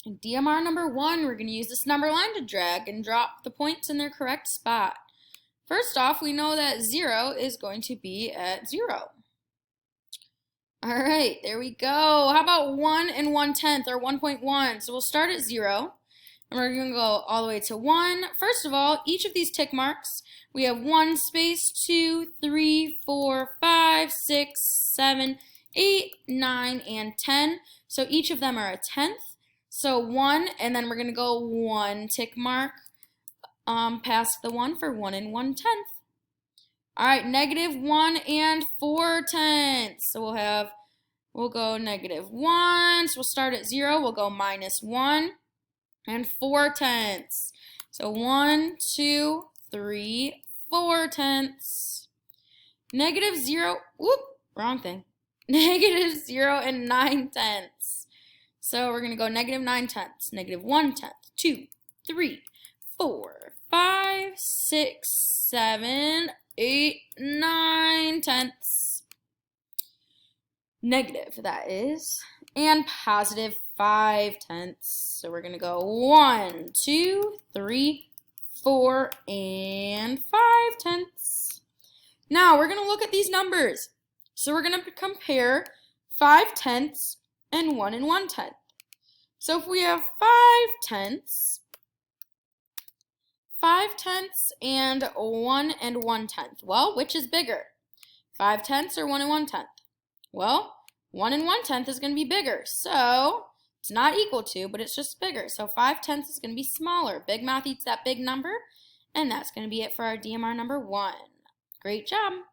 DMR number 1, we're going to use this number line to drag and drop the points in their correct spot. First off, we know that 0 is going to be at 0. All right, there we go. How about 1 and 1/10 or 1.1? So we'll start at 0 and we're going to go all the way to 1. First of all, each of these tick marks, we have 1 space, 2, 3, 4, 5, 6, 7, 8, 9, and 10. So each of them are a tenth. So 1, and then we're going to go 1 tick mark past the 1 for 1 and 1/10. All right, -1 and 4/10. So we'll go -1. So we'll start at 0. We'll go -1 and 4/10. So 1, 2, 3, 4/10. -0. Whoop, wrong thing. -0 and 9/10. So we're going to go -9/10, -1/10, 2, 3, 4, 5, 6, 7, 8, 9/10. Negative, that is. And +5/10. So we're going to go 1, 2, 3, 4, and 5/10. Now we're going to look at these numbers. So we're going to compare 5/10 and 1 and 1/10. So if we have 5/10 and 1 and 1/10, well, which is bigger? 5/10 or 1 and 1/10? Well, 1 and 1/10 is going to be bigger. So it's not equal to, but it's just bigger. So 5/10 is going to be smaller. Big mouth eats that big number, and that's going to be it for our DMR number 1. Great job.